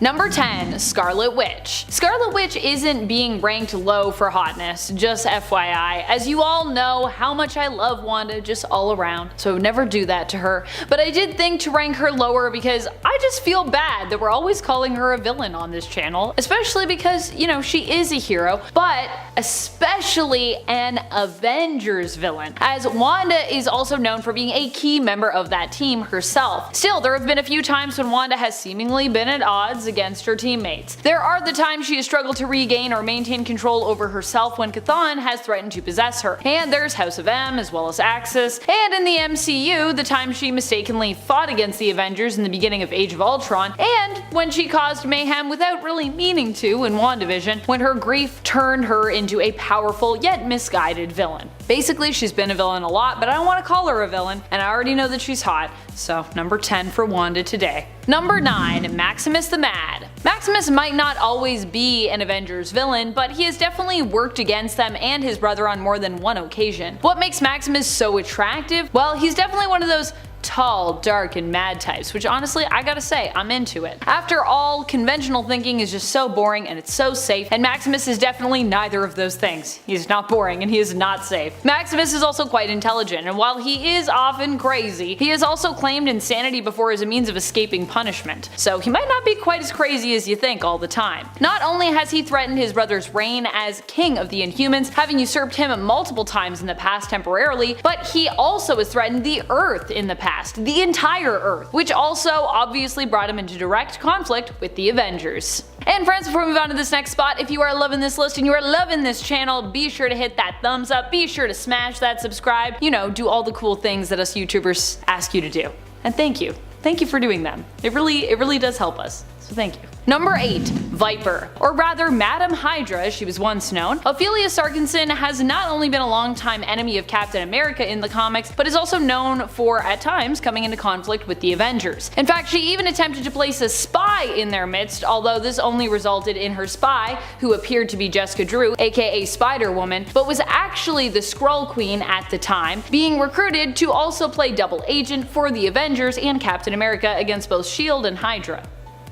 Number 10. Scarlet Witch. Scarlet Witch isn't being ranked low for hotness, just FYI, as you all know how much I love Wanda just all around, so I would never do that to her, but I did think to rank her lower because I just feel bad that we're always calling her a villain on this channel, especially because, you know, she is a hero, but especially an Avengers villain, as Wanda is also known for being a key member of that team herself. Still, there have been a few times when Wanda has seemingly been at odds against her teammates. There are the times she has struggled to regain or maintain control over herself when Chthon has threatened to possess her, and there's House of M as well as Axis, and in the MCU, the time she mistakenly fought against the Avengers in the beginning of Age of Ultron, and when she caused mayhem without really meaning to in WandaVision, when her grief turned her into a powerful yet misguided villain. Basically, she's been a villain a lot, but I don't want to call her a villain, and I already know that she's hot, so number 10 for Wanda today. Number 9. Maximus the Mad. Maximus might not always be an Avengers villain, but he has definitely worked against them and his brother on more than one occasion. What makes Maximus so attractive? Well, he's definitely one of those tall, dark, and mad types, which honestly, I gotta say, I'm into it. After all, conventional thinking is just so boring and it's so safe, and Maximus is definitely neither of those things. He's not boring and he is not safe. Maximus is also quite intelligent, and while he is often crazy, he has also claimed insanity before as a means of escaping punishment. So he might not be quite as crazy as you think all the time. Not only has he threatened his brother's reign as king of the Inhumans, having usurped him multiple times in the past temporarily, but he also has threatened the Earth in the past. The entire Earth, which also obviously brought him into direct conflict with the Avengers. And friends, before we move on to this next spot, if you are loving this list and you are loving this channel, be sure to hit that thumbs up, be sure to smash that subscribe, you know, do all the cool things that us YouTubers ask you to do. And thank you. Thank you for doing them. It really does help us. So thank you. Number 8. Viper, or rather Madam Hydra as she was once known. Ophelia Sarkinson has not only been a longtime enemy of Captain America in the comics, but is also known for, at times, coming into conflict with the Avengers. In fact, she even attempted to place a spy in their midst, although this only resulted in her spy, who appeared to be Jessica Drew, aka Spider-Woman, but was actually the Skrull Queen at the time, being recruited to also play double agent for the Avengers and Captain America against both S.H.I.E.L.D. and Hydra.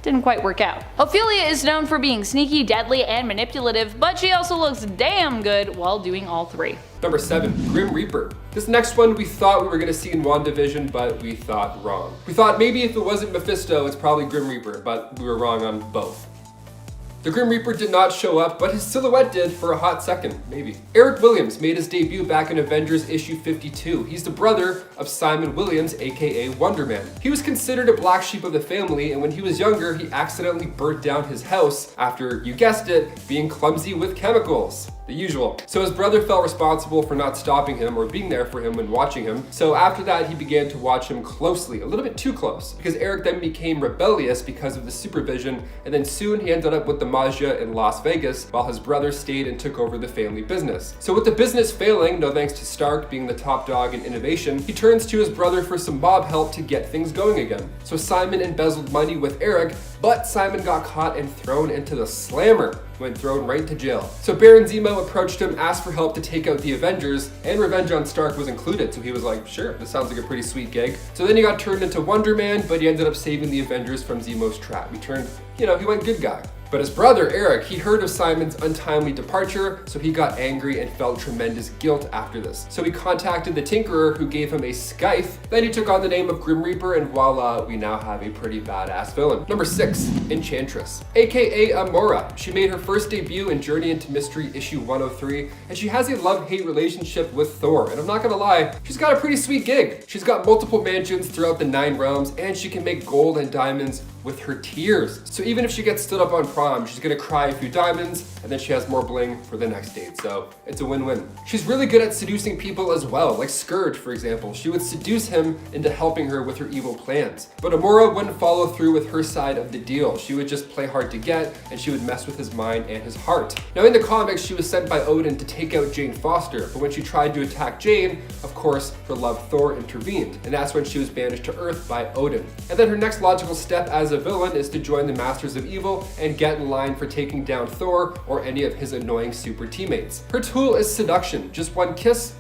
Didn't quite work out. Ophelia is known for being sneaky, deadly, and manipulative, but she also looks damn good while doing all three. Number 7. Grim Reaper. This next one we thought we were going to see in WandaVision, but we thought wrong. We thought maybe if it wasn't Mephisto, it's probably Grim Reaper, but we were wrong on both. The Grim Reaper did not show up, but his silhouette did for a hot second, maybe. Eric Williams made his debut back in Avengers issue 52. He's the brother of Simon Williams, aka Wonder Man. He was considered a black sheep of the family, and when he was younger, he accidentally burnt down his house after, you guessed it, being clumsy with chemicals. The usual. So his brother felt responsible for not stopping him or being there for him when watching him. So after that, he began to watch him closely, a little bit too close, because Eric then became rebellious because of the supervision, and then soon he ended up with the Magia in Las Vegas while his brother stayed and took over the family business. So with the business failing, no thanks to Stark being the top dog in innovation, he turns to his brother for some mob help to get things going again. So Simon embezzled money with Eric, but Simon got caught and thrown into the slammer. Went thrown right to jail. So Baron Zemo approached him, asked for help to take out the Avengers, and revenge on Stark was included, so he was like, sure, this sounds like a pretty sweet gig. So then he got turned into Wonder Man, but he ended up saving the Avengers from Zemo's trap. He went good guy. But his brother, Eric, he heard of Simon's untimely departure, so he got angry and felt tremendous guilt after this. So he contacted the Tinkerer, who gave him a scythe. Then he took on the name of Grim Reaper, and voila, we now have a pretty badass villain. Number 6, Enchantress, aka Amora. She made her first debut in Journey into Mystery issue 103, and she has a love-hate relationship with Thor. And I'm not gonna lie, she's got a pretty sweet gig. She's got multiple mansions throughout the 9 realms, and she can make gold and diamonds with her tears. So even if she gets stood up on prom, she's gonna cry a few diamonds, and then she has more bling for the next date. So it's a win-win. She's really good at seducing people as well, like Scourge, for example. She would seduce him into helping her with her evil plans. But Amora wouldn't follow through with her side of the deal. She would just play hard to get, and she would mess with his mind and his heart. Now in the comics, she was sent by Odin to take out Jane Foster, but when she tried to attack Jane, of course, her love Thor intervened, and that's when she was banished to Earth by Odin. And then her next logical step as a villain is to join the Masters of Evil and get in line for taking down Thor or any of his annoying super teammates. Her tool is seduction. Just one kiss,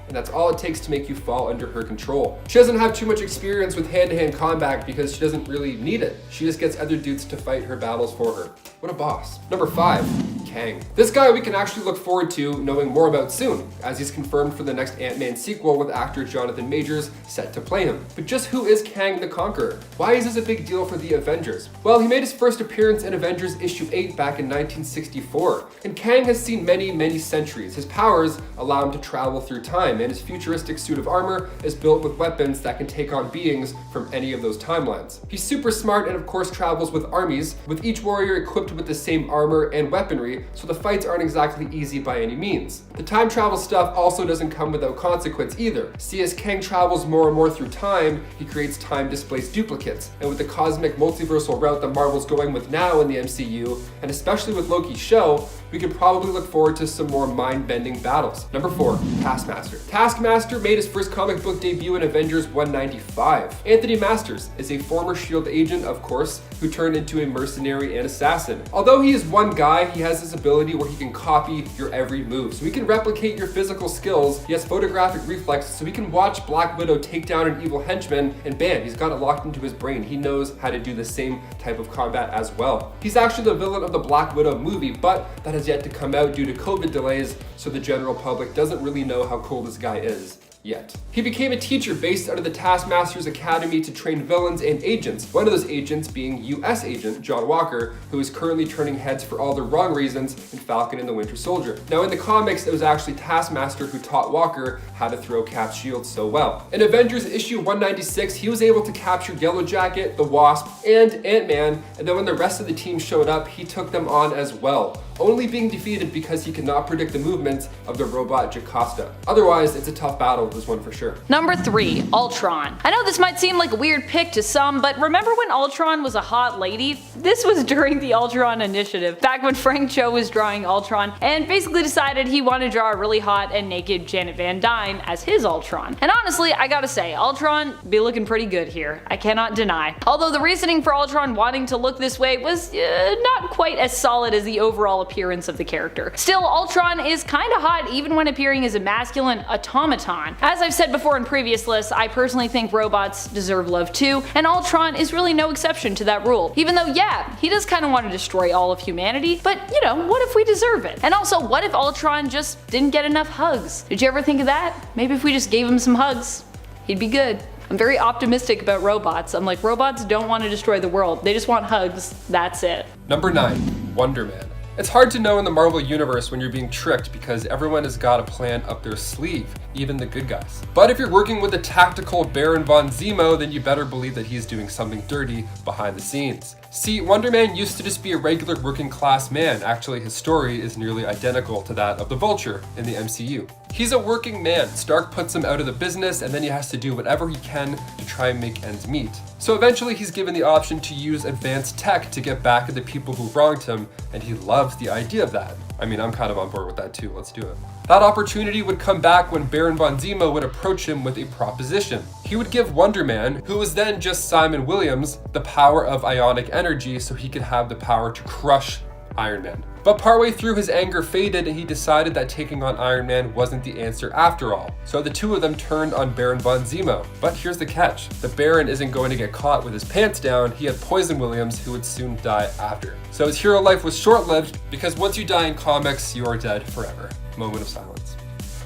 and and that's all it takes to make you fall under her control. She doesn't have too much experience with hand-to-hand combat because she doesn't really need it. She just gets other dudes to fight her battles for her. What a boss. Number 5, KANG. This guy we can actually look forward to knowing more about soon, as he's confirmed for the next Ant-Man sequel with actor Jonathan Majors set to play him. But just who is KANG the Conqueror? Why is this a big deal for the Avengers? Well, he made his first appearance in Avengers issue 8 back in 1964, and KANG has seen many centuries. His powers allow him to travel through time, and his futuristic suit of armor is built with weapons that can take on beings from any of those timelines. He's super smart and of course travels with armies, with each warrior equipped with the same armor and weaponry, so the fights aren't exactly easy by any means. The time travel stuff also doesn't come without consequence either. See, as KANG travels more and more through time, he creates time-displaced duplicates, and with the cosmic multiversal route that Marvel's going with now in the MCU, and especially with Loki's show, we could probably look forward to some more mind-bending battles. Number 4, Taskmaster. Taskmaster made his first comic book debut in Avengers 195. Anthony Masters is a former S.H.I.E.L.D. agent, of course, who turned into a mercenary and assassin. Although he is one guy, he has this ability where he can copy your every move. So he can replicate your physical skills. He has photographic reflexes, so he can watch Black Widow take down an evil henchman, and bam, he's got it locked into his brain. He knows how to do the same type of combat as well. He's actually the villain of the Black Widow movie, but that has yet to come out due to COVID delays, so the general public doesn't really know how cool this guy is yet. He became a teacher based out of the Taskmaster's Academy to train villains and agents, one of those agents being US agent John Walker, who is currently turning heads for all the wrong reasons in Falcon and the Winter Soldier. Now in the comics, it was actually Taskmaster who taught Walker how to throw Cap's shield so well. In Avengers issue 196, he was able to capture Yellow Jacket, the Wasp, and Ant-Man, and then when the rest of the team showed up, he took them on as well, only being defeated because he could not predict the movements of the robot Jocasta. Otherwise, it's a tough battle, this one for sure. Number 3, Ultron. I know this might seem like a weird pick to some, but remember when Ultron was a hot lady? This was during the Ultron initiative, back when Frank Cho was drawing Ultron and basically decided he wanted to draw a really hot and naked Janet Van Dyne as his Ultron. And honestly, I gotta say, Ultron be looking pretty good here, I cannot deny. Although the reasoning for Ultron wanting to look this way was not quite as solid as the overall appearance of the character. Still, Ultron is kinda hot even when appearing as a masculine automaton. As I've said before in previous lists, I personally think robots deserve love too, and Ultron is really no exception to that rule. Even though, yeah, he does kinda want to destroy all of humanity, but you know, what if we deserve it? And also, what if Ultron just didn't get enough hugs? Did you ever think of that? Maybe if we just gave him some hugs, he'd be good. I'm very optimistic about robots. I'm like, robots don't want to destroy the world, they just want hugs, that's it. Number 9, Wonder Man. It's hard to know in the Marvel Universe when you're being tricked because everyone has got a plan up their sleeve, even the good guys. But if you're working with a tactical Baron von Zemo, then you better believe that he's doing something dirty behind the scenes. See, Wonder Man used to just be a regular working class man. Actually, his story is nearly identical to that of the Vulture in the MCU. He's a working man. Stark puts him out of the business, and then he has to do whatever he can to try and make ends meet. So eventually he's given the option to use advanced tech to get back at the people who wronged him, and he loves the idea of that. I mean, I'm kind of on board with that too, let's do it. That opportunity would come back when Baron von Zemo would approach him with a proposition. He would give Wonder Man, who was then just Simon Williams, the power of ionic energy so he could have the power to crush Iron Man. But partway through his anger faded and he decided that taking on Iron Man wasn't the answer after all. So the two of them turned on Baron von Zemo. But here's the catch. The Baron isn't going to get caught with his pants down. He had Poison Williams who would soon die after. So his hero life was short-lived because once you die in comics, you are dead forever. Moment of silence.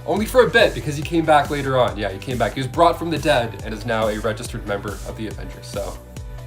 Only for a bit because he came back later on. Yeah, he came back. He was brought from the dead and is now a registered member of the Avengers. So,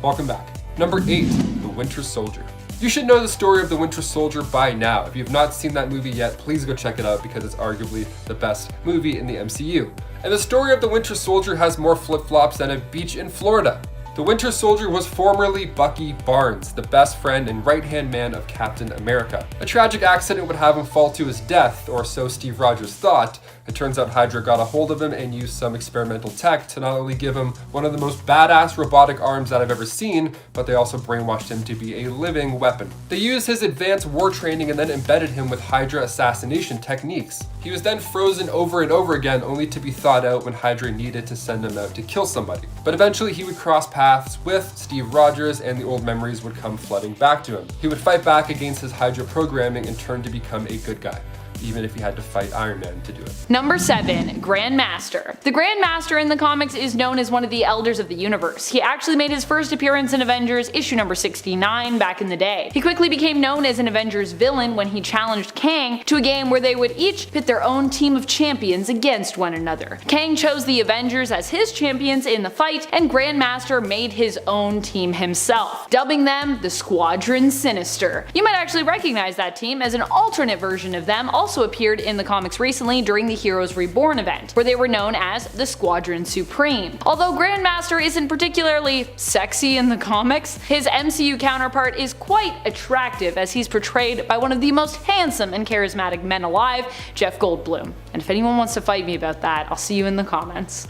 welcome back. Number 8, The Winter Soldier. You should know the story of the Winter Soldier by now. If you've not seen that movie yet, please go check it out because it's arguably the best movie in the MCU. And the story of the Winter Soldier has more flip-flops than a beach in Florida. The Winter Soldier was formerly Bucky Barnes, the best friend and right-hand man of Captain America. A tragic accident would have him fall to his death, or so Steve Rogers thought. It turns out Hydra got a hold of him and used some experimental tech to not only give him one of the most badass robotic arms that I've ever seen, but they also brainwashed him to be a living weapon. They used his advanced war training and then embedded him with Hydra assassination techniques. He was then frozen over and over again, only to be thawed out when Hydra needed to send him out to kill somebody. But eventually he would cross paths with Steve Rogers and the old memories would come flooding back to him. He would fight back against his Hydra programming and turn to become a good guy. even if he had to fight Iron Man to do it. Number 7. Grandmaster. The Grandmaster in the comics is known as one of the Elders of the Universe. He actually made his first appearance in Avengers issue number 69 back in the day. He quickly became known as an Avengers villain when he challenged KANG to a game where they would each pit their own team of champions against one another. KANG chose the Avengers as his champions in the fight, and Grandmaster made his own team himself, dubbing them the Squadron Sinister. You might actually recognize that team, as an alternate version of them also appeared in the comics recently during the Heroes Reborn event, where they were known as the Squadron Supreme. Although Grandmaster isn't particularly sexy in the comics, his MCU counterpart is quite attractive, as he's portrayed by one of the most handsome and charismatic men alive, Jeff Goldblum. And if anyone wants to fight me about that, I'll see you in the comments.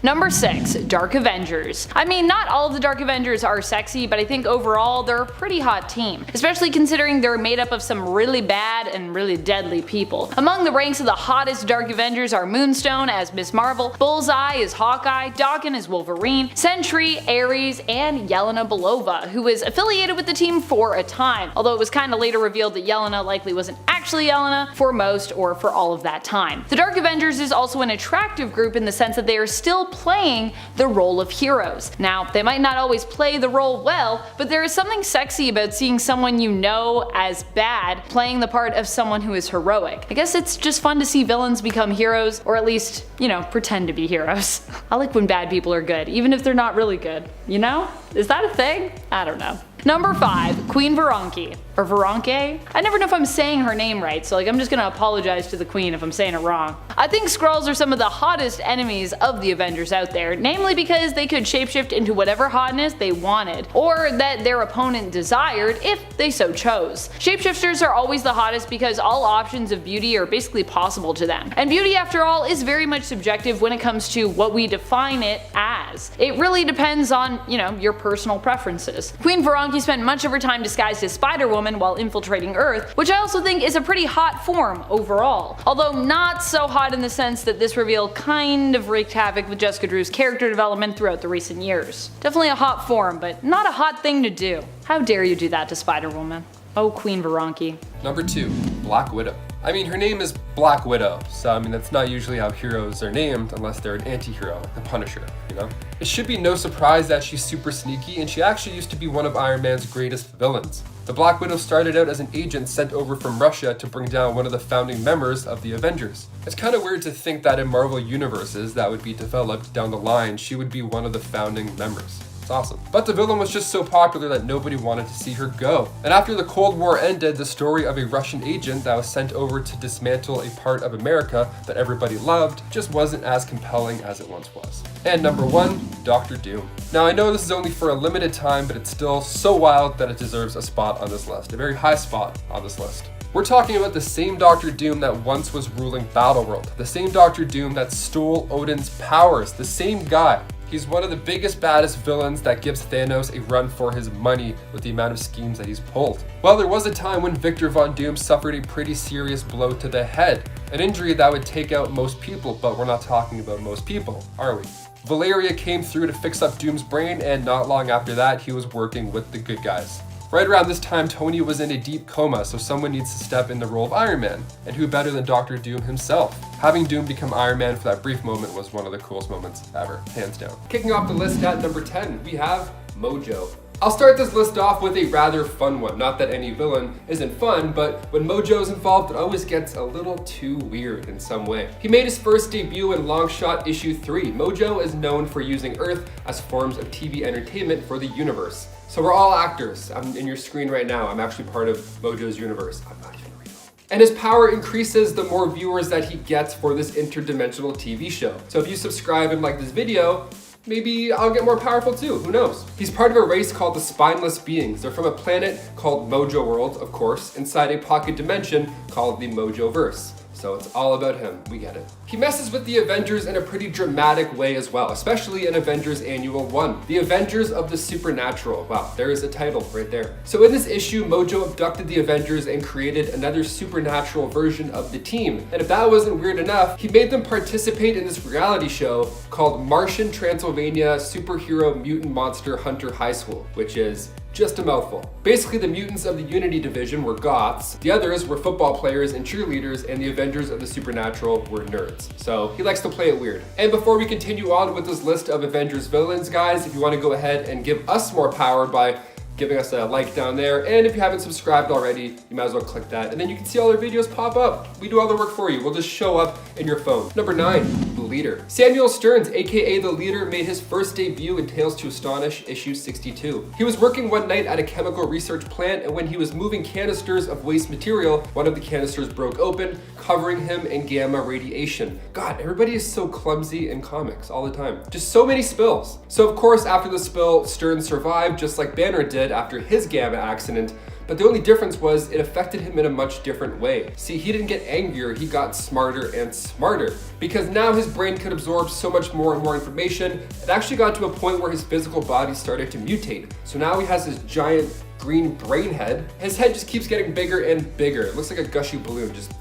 Number 6. Dark Avengers. I mean, not all of the Dark Avengers are sexy, but I think overall they're a pretty hot team, especially considering they're made up of some really bad and really deadly people. Among the ranks of the hottest Dark Avengers are Moonstone as Ms. Marvel, Bullseye as Hawkeye, Daken as Wolverine, Sentry, Ares, and Yelena Belova, who was affiliated with the team for a time, although it was kinda later revealed that Yelena likely wasn't actually Yelena for most or for all of that time. The Dark Avengers is also an attractive group in the sense that they are still playing the role of heroes. Now, they might not always play the role well, but there is something sexy about seeing someone you know as bad playing the part of someone who is heroic. I guess it's just fun to see villains become heroes, or at least, you know, pretend to be heroes. I like when bad people are good, even if they're not really good, you know? Is that a thing? I don't know. Number 5. Queen VERANKE. Or VERANKE? I never know if I'm saying her name right, so I'm just gonna apologize to the queen if I'm saying it wrong. I think Skrulls are some of the hottest enemies of the Avengers out there, namely because they could shapeshift into whatever hotness they wanted, or that their opponent desired if they so chose. Shapeshifters are always the hottest because all options of beauty are basically possible to them. And beauty, after all, is very much subjective when it comes to what we define it as. It really depends on, you know, your personal preferences. Queen VERANKE spent much of her time disguised as Spider-Woman while infiltrating Earth, which I also think is a pretty hot form overall. Although not so hot in the sense that this reveal kind of wreaked havoc with Jessica Drew's character development throughout the recent years. Definitely a hot form, but not a hot thing to do. How dare you do that to Spider-Woman? Oh, Queen VERANKE. Number 2. Black Widow. I mean, her name is Black Widow, so I mean that's not usually how heroes are named unless they're an anti-hero, like the Punisher, you know? It should be no surprise that she's super sneaky, and she actually used to be one of Iron Man's greatest villains. The Black Widow started out as an agent sent over from Russia to bring down one of the founding members of the Avengers. It's kind of weird to think that in Marvel universes that would be developed down the line, she would be one of the founding members. It's awesome. But the villain was just so popular that nobody wanted to see her go. And after the Cold War ended, the story of a Russian agent that was sent over to dismantle a part of America that everybody loved just wasn't as compelling as it once was. And number 1, Doctor Doom. Now I know this is only for a limited time, but it's still so wild that it deserves a spot on this list, a very high spot on this list. We're talking about the same Doctor Doom that once was ruling Battleworld, the same Doctor Doom that stole Odin's powers, the same guy. He's one of the biggest, baddest villains that gives Thanos a run for his money with the amount of schemes that he's pulled. Well, there was a time when Victor Von Doom suffered a pretty serious blow to the head, an injury that would take out most people, but we're not talking about most people, are we? Valeria came through to fix up Doom's brain, and not long after that, he was working with the good guys. Right around this time, Tony was in a deep coma, so someone needs to step in the role of Iron Man. And who better than Doctor Doom himself? Having Doom become Iron Man for that brief moment was one of the coolest moments ever, hands down. Kicking off the list at number 10, we have Mojo. I'll start this list off with a rather fun one. Not that any villain isn't fun, but when Mojo's involved, it always gets a little too weird in some way. He made his first debut in Longshot issue 3. Mojo is known for using Earth as forms of TV entertainment for the universe. So we're all actors. I'm in your screen right now. I'm actually part of Mojo's universe. I'm not even real. And his power increases the more viewers that he gets for this interdimensional TV show. So if you subscribe and like this video, maybe I'll get more powerful too, who knows? He's part of a race called the Spineless Beings. They're from a planet called Mojo World, of course, inside a pocket dimension called the Mojoverse. So it's all about him, we get it. He messes with the Avengers in a pretty dramatic way as well, especially in Avengers Annual 1. The Avengers of the Supernatural. Wow, there is a title right there. So in this issue, Mojo abducted the Avengers and created another supernatural version of the team. And if that wasn't weird enough, he made them participate in this reality show called Martian Transylvania Superhero Mutant Monster Hunter High School, which is Just a mouthful. Basically, the mutants of the Unity division were goths, the others were football players and cheerleaders, and the Avengers of the Supernatural were nerds. So he likes to play it weird. And before we continue on with this list of Avengers villains, guys, if you want to go ahead and give us more power by giving us a like down there, and if you haven't subscribed already, you might as well click that, and then you can see all our videos pop up. We do all the work for you. We'll just show up in your phone. Number 9, the leader. Samuel Stearns, aka the leader, made his first debut in Tales to Astonish issue 62. He was working one night at a chemical research plant, and when he was moving canisters of waste material, one of the canisters broke open, covering him in gamma radiation. God, everybody is so clumsy in comics all the time. Just so many spills. So of course, after the spill, Stearns survived just like Banner did after his gamma accident, but the only difference was it affected him in a much different way. See, he didn't get angrier, he got smarter and smarter, because now his brain could absorb so much more and more information. It actually got to a point where his physical body started to mutate. So now he has this giant green brain head. His head just keeps getting bigger and bigger. It looks like a gushy balloon, just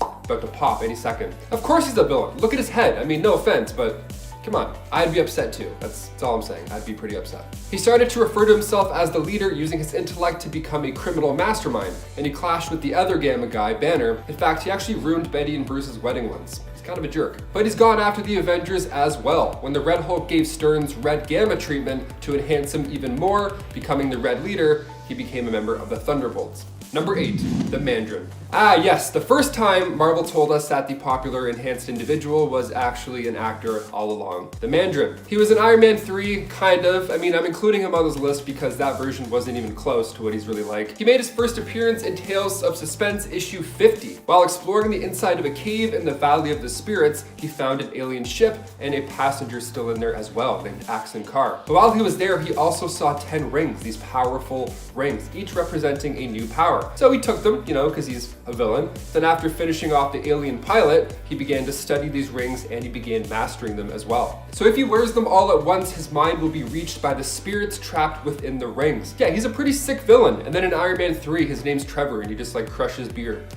about to pop any second. Of course he's a villain. Look at his head. I mean, no offense, but come on, I'd be upset too. That's all I'm saying. I'd be pretty upset. He started to refer to himself as the leader, using his intellect to become a criminal mastermind, and he clashed with the other Gamma guy, Banner. In fact, he actually ruined Betty and Bruce's wedding once. He's kind of a jerk. But he's gone after the Avengers as well. When the Red Hulk gave Stearns Red Gamma treatment to enhance him even more, becoming the Red Leader, he became a member of the Thunderbolts. Number 8, the Mandarin. Ah yes, the first time Marvel told us that the popular enhanced individual was actually an actor all along. The Mandarin. He was in Iron Man 3, kind of. I mean, I'm including him on this list because that version wasn't even close to what he's really like. He made his first appearance in Tales of Suspense issue 50. While exploring the inside of a cave in the Valley of the Spirits, he found an alien ship and a passenger still in there as well, named Axon Carr. But while he was there, he also saw 10 rings, these powerful rings, each representing a new power. So he took them, because he's a villain. Then after finishing off the alien pilot, he began to study these rings and he began mastering them as well. So if he wears them all at once, his mind will be reached by the spirits trapped within the rings. Yeah, he's a pretty sick villain. And then in Iron Man 3, his name's Trevor and he just crushes beer.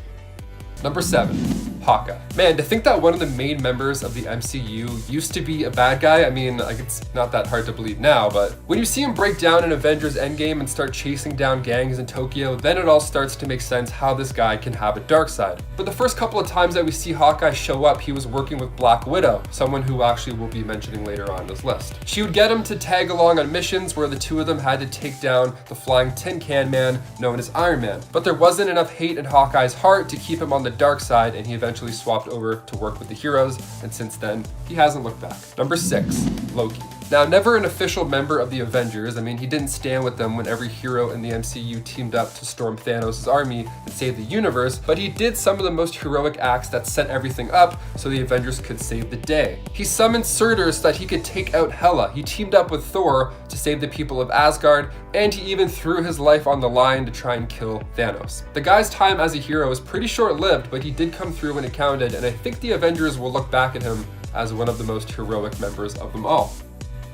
Number 7, Hawkeye. Man, to think that one of the main members of the MCU used to be a bad guy, I mean, it's not that hard to believe now, but when you see him break down in Avengers Endgame and start chasing down gangs in Tokyo, then it all starts to make sense how this guy can have a dark side. But the first couple of times that we see Hawkeye show up, he was working with Black Widow, someone who actually we'll be mentioning later on this list. She would get him to tag along on missions where the two of them had to take down the flying tin can man known as Iron Man. But there wasn't enough hate in Hawkeye's heart to keep him on the dark side, and he eventually swapped over to work with the heroes, and since then, he hasn't looked back. Number 6, Loki. Now, never an official member of the Avengers. I mean, he didn't stand with them when every hero in the MCU teamed up to storm Thanos' army and save the universe, but he did some of the most heroic acts that set everything up so the Avengers could save the day. He summoned Surtur so that he could take out Hela. He teamed up with Thor to save the people of Asgard, and he even threw his life on the line to try and kill Thanos. The guy's time as a hero is pretty short-lived, but he did come through when it counted, and I think the Avengers will look back at him as one of the most heroic members of them all.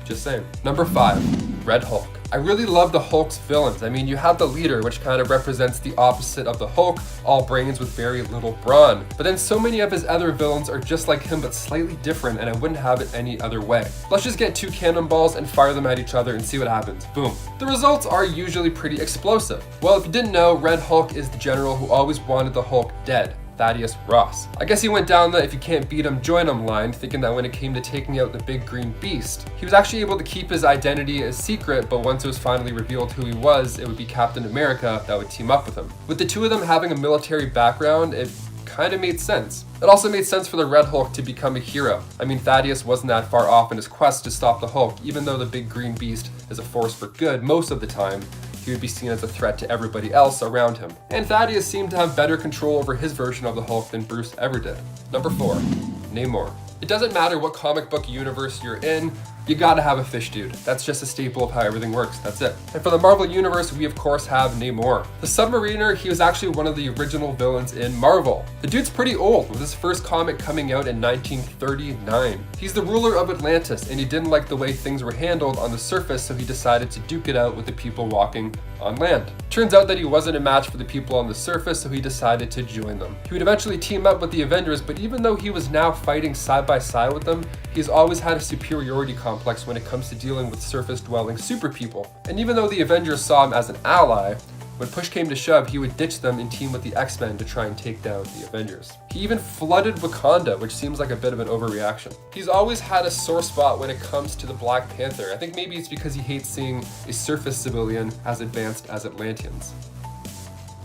Just saying. Number 5, Red Hulk. I really love the Hulk's villains. I mean, you have the leader, which kind of represents the opposite of the Hulk, all brains with very little brawn. But then so many of his other villains are just like him, but slightly different, and I wouldn't have it any other way. Let's just get 2 cannonballs and fire them at each other and see what happens. Boom. The results are usually pretty explosive. Well, if you didn't know, Red Hulk is the general who always wanted the Hulk dead. Thaddeus Ross. I guess he went down the "if you can't beat him, join him" line, thinking that when it came to taking out the big green beast, he was actually able to keep his identity a secret, but once it was finally revealed who he was, it would be Captain America that would team up with him. With the two of them having a military background, it kind of made sense. It also made sense for the Red Hulk to become a hero. I mean, Thaddeus wasn't that far off in his quest to stop the Hulk, even though the big green beast is a force for good most of the time. He would be seen as a threat to everybody else around him. And Thaddeus seemed to have better control over his version of the Hulk than Bruce ever did. Number 4, Namor. It doesn't matter what comic book universe you're in, you gotta have a fish dude. That's just a staple of how everything works, that's it. And for the Marvel Universe, we of course have Namor. The Submariner, he was actually one of the original villains in Marvel. The dude's pretty old, with his first comic coming out in 1939. He's the ruler of Atlantis, and he didn't like the way things were handled on the surface, so he decided to duke it out with the people walking on land. Turns out that he wasn't a match for the people on the surface, so he decided to join them. He would eventually team up with the Avengers, but even though he was now fighting side by side with them, He's always had a superiority complex when it comes to dealing with surface-dwelling super people. And even though the Avengers saw him as an ally, when push came to shove, he would ditch them and team with the X-Men to try and take down the Avengers. He even flooded Wakanda, which seems like a bit of an overreaction. He's always had a sore spot when it comes to the Black Panther. I think maybe it's because he hates seeing a surface civilian as advanced as Atlanteans.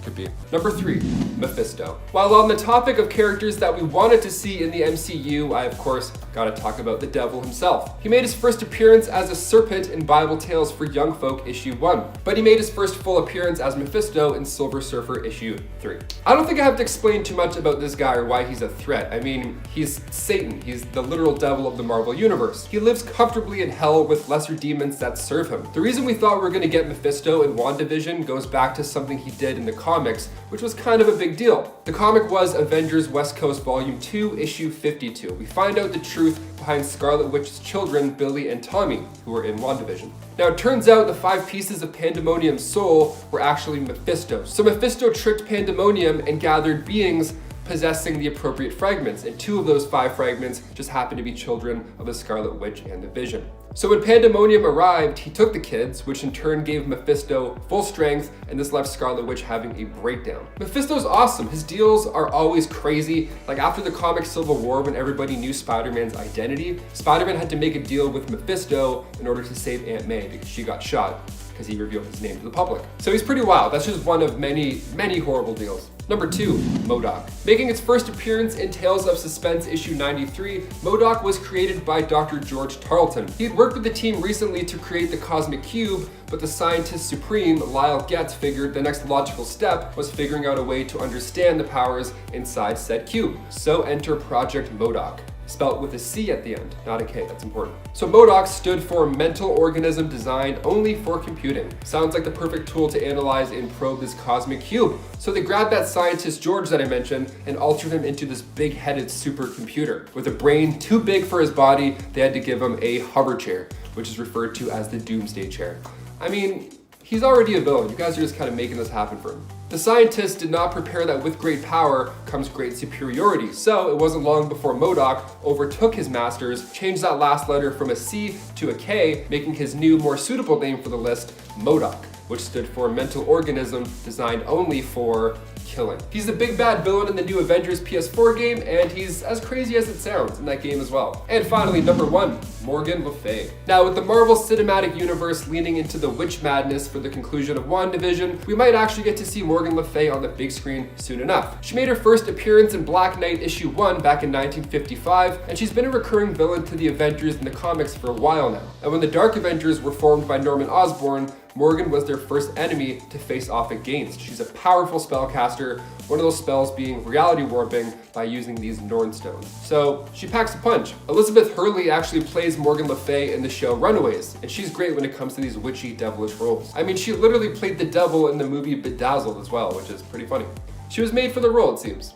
Could be. Number 3, Mephisto. While on the topic of characters that we wanted to see in the MCU, I of course gotta talk about the devil himself. He made his first appearance as a serpent in Bible Tales for Young Folk issue 1, but he made his first full appearance as Mephisto in Silver Surfer issue 3. I don't think I have to explain too much about this guy or why he's a threat. I mean, he's Satan. He's the literal devil of the Marvel Universe. He lives comfortably in hell with lesser demons that serve him. The reason we thought we were gonna get Mephisto in WandaVision goes back to something he did in the comics, which was kind of a big deal. The comic was Avengers West Coast Volume 2, issue 52. We find out the truth behind Scarlet Witch's children, Billy and Tommy, who were in WandaVision. Now it turns out the 5 pieces of Pandemonium's soul were actually Mephisto. So Mephisto tricked Pandemonium and gathered beings possessing the appropriate fragments, and 2 of those 5 fragments just happened to be children of the Scarlet Witch and the Vision. So when Pandemonium arrived, he took the kids, which in turn gave Mephisto full strength, and this left Scarlet Witch having a breakdown. Mephisto's awesome. His deals are always crazy. Like after the comic Civil War, when everybody knew Spider-Man's identity, Spider-Man had to make a deal with Mephisto in order to save Aunt May because she got shot because he revealed his name to the public. So he's pretty wild. That's just one of many, many horrible deals. Number 2, MODOK. Making its first appearance in Tales of Suspense issue 93, MODOK was created by Dr. George Tarleton. He had worked with the team recently to create the Cosmic Cube, but the scientist supreme, Lyle Getz, figured the next logical step was figuring out a way to understand the powers inside said cube. So enter Project MODOK. Spelt with a C at the end, not a K, that's important. So MODOK stood for Mental Organism Designed Only for Computing. Sounds like the perfect tool to analyze and probe this cosmic cube. So they grabbed that scientist George that I mentioned and altered him into this big-headed supercomputer. With a brain too big for his body, they had to give him a hover chair, which is referred to as the Doomsday Chair. I mean, he's already a villain. You guys are just kind of making this happen for him. The scientists did not prepare that with great power comes great superiority, so it wasn't long before MODOK overtook his masters, changed that last letter from a C to a K, making his new, more suitable name for the list, MODOK, which stood for Mental Organism Designed Only for Killing. He's the big bad villain in the new Avengers PS4 game, and he's as crazy as it sounds in that game as well. And finally, number 1, Morgan Le Fay. Now, with the Marvel Cinematic Universe leaning into the witch madness for the conclusion of WandaVision, we might actually get to see Morgan Le Fay on the big screen soon enough. She made her first appearance in Black Knight issue 1 back in 1955, and she's been a recurring villain to the Avengers in the comics for a while now. And when the Dark Avengers were formed by Norman Osborn, Morgan was their first enemy to face off against. She's a powerful spellcaster, one of those spells being reality warping by using these Norn stones. So she packs a punch. Elizabeth Hurley actually plays Morgan Le Fay in the show Runaways, and she's great when it comes to these witchy, devilish roles. I mean, she literally played the devil in the movie Bedazzled as well, which is pretty funny. She was made for the role, it seems.